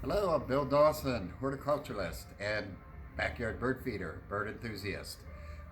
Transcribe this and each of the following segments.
Hello, I'm Bill Dawson, horticulturalist and backyard bird feeder, bird enthusiast.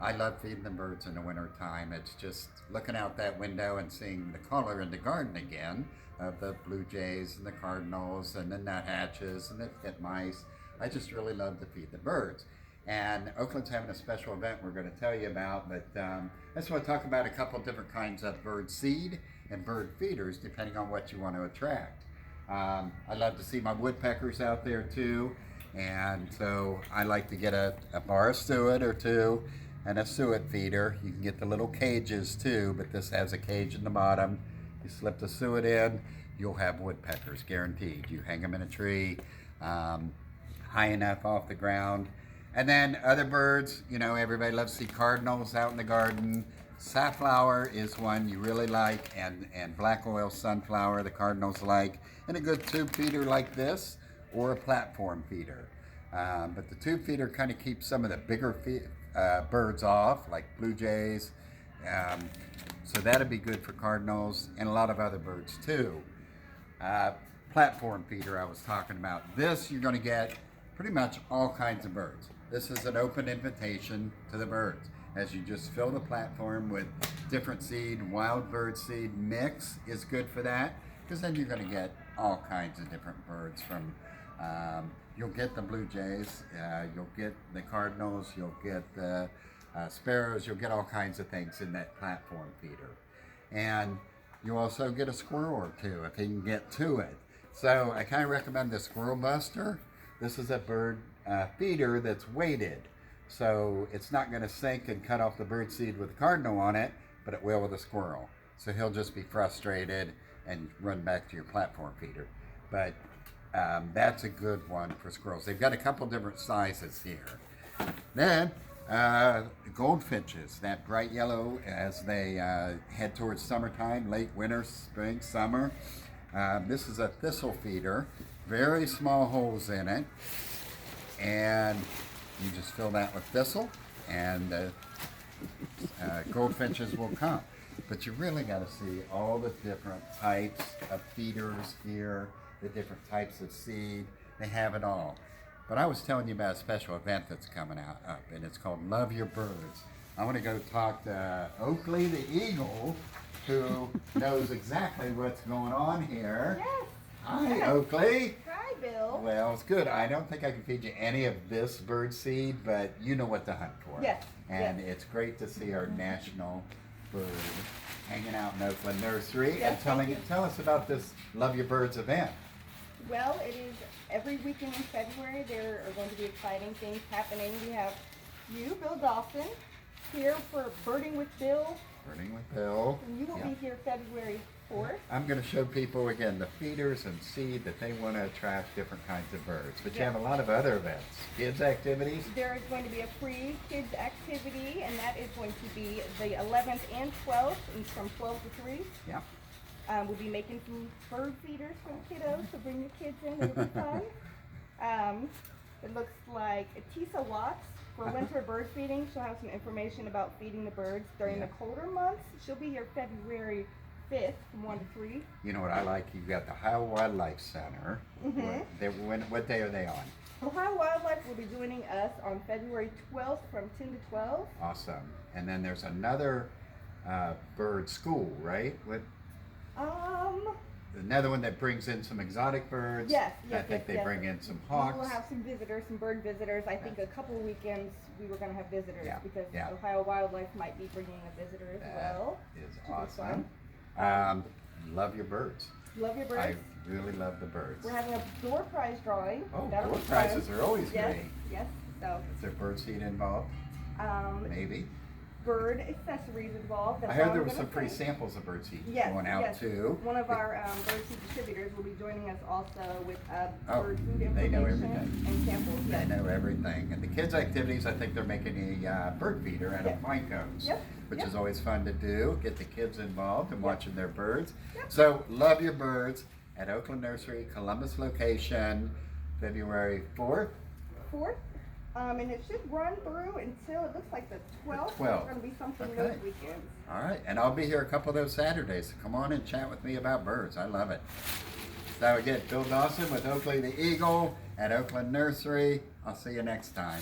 I love feeding the birds in the winter time. It's just looking out that window and seeing the color in the garden again of the blue jays and the cardinals and the nuthatches and the titmice. I just really love to feed the birds. And Oakland's having a special event we're going to tell you about, but I just want to talk about a couple different kinds of bird seed and bird feeders depending on what you want to attract. I love to see my woodpeckers out there too, and so I like to get a bar of suet or two and a suet feeder. You can get the little cages too, but this has a cage in the bottom. You slip the suet in, you'll have woodpeckers, guaranteed. You hang them in a tree high enough off the ground. And then other birds, you know, everybody loves to see cardinals out in the garden. Safflower is one you really like, and black oil sunflower the cardinals like, and a good tube feeder like this or a platform feeder. But the tube feeder kind of keeps some of the bigger birds off, like blue jays. So that'd be good for cardinals and a lot of other birds too. Platform feeder I was talking about. This you're going to get pretty much all kinds of birds. This is an open invitation to the birds. As you just fill the platform with different seed, wild bird seed mix is good for that, because then you're going to get all kinds of different birds from, you'll get the blue jays, you'll get the cardinals, you'll get the sparrows, you'll get all kinds of things in that platform feeder. And you also get a squirrel or two if you can get to it. So I kind of recommend the Squirrel Buster. This is a bird feeder that's weighted. So it's not going to sink and cut off the bird seed with a cardinal on it, but it will with a squirrel. So he'll just be frustrated and run back to your platform feeder. But that's a good one for squirrels. They've got a couple different sizes here. Then goldfinches, that bright yellow as they head towards summertime, late winter, spring, summer. This is a thistle feeder, very small holes in it, and you just fill that with thistle, and goldfinches will come. But you really got to see all the different types of feeders here, the different types of seed. They have it all. But I was telling you about a special event that's coming up, and it's called Love Your Birds. I want to go talk to Oakley the Eagle, who knows exactly what's going on here. Yes. Hi, Oakley. Hi, Bill. Well, it's good. I don't think I can feed you any of this bird seed, but you know what to hunt for. Yes. And yes. It's great to see our national bird hanging out in Oakland Nursery. Yes, And tell us about this Love Your Birds event. Well, it is every weekend in February. There are going to be exciting things happening. We have you, Bill Dawson, here for Birding with Bill. Birding with Bill. And you will be here February 4th. I'm going to show people, again, the feeders and seed that they want to attract different kinds of birds. But you have a lot of other events. Kids activities. There is going to be a free kids activity, and that is going to be the 11th and 12th, and from 12 to 3. Yeah. We'll be making some bird feeders for the kiddos, so bring your kids in. It'll be fun. It looks like Tisa Watts for winter bird feeding. She'll have some information about feeding the birds during the colder months. She'll be here February 5th from 1 to 3. You know what I like? You've got the Ohio Wildlife Center. What day are they on? Ohio Wildlife will be joining us on February 12th from 10 to 12. Awesome. And then there's another bird school, right? Another one that brings in some exotic birds. Yes. I think they bring in some hawks. We'll have some visitors, some bird visitors. I think a couple of weekends we were going to have visitors because Ohio Wildlife might be bringing a visitor as well. That is awesome. Love your birds. Love your birds. I really love the birds. We're having a door prize drawing. Oh, door prizes are always great. Yes. So. Is there bird seed involved? Maybe. Bird accessories involved. That's I heard there were some free samples of bird seed going out too. One of our bird seed distributors will be joining us also with bird food information. They know everything. And samples. They know everything. And the kids' activities, I think they're making a bird feeder out of pine cones, which is always fun to do. Get the kids involved and watching their birds. So Love Your Birds at Oakland Nursery, Columbus location, February 4th. And it should run through until it looks like the 12th. It's going to be something those weekends. All right. And I'll be here a couple of those Saturdays. So come on and chat with me about birds. I love it. So again, Bill Dawson with Oakley the Eagle at Oakland Nursery. I'll see you next time.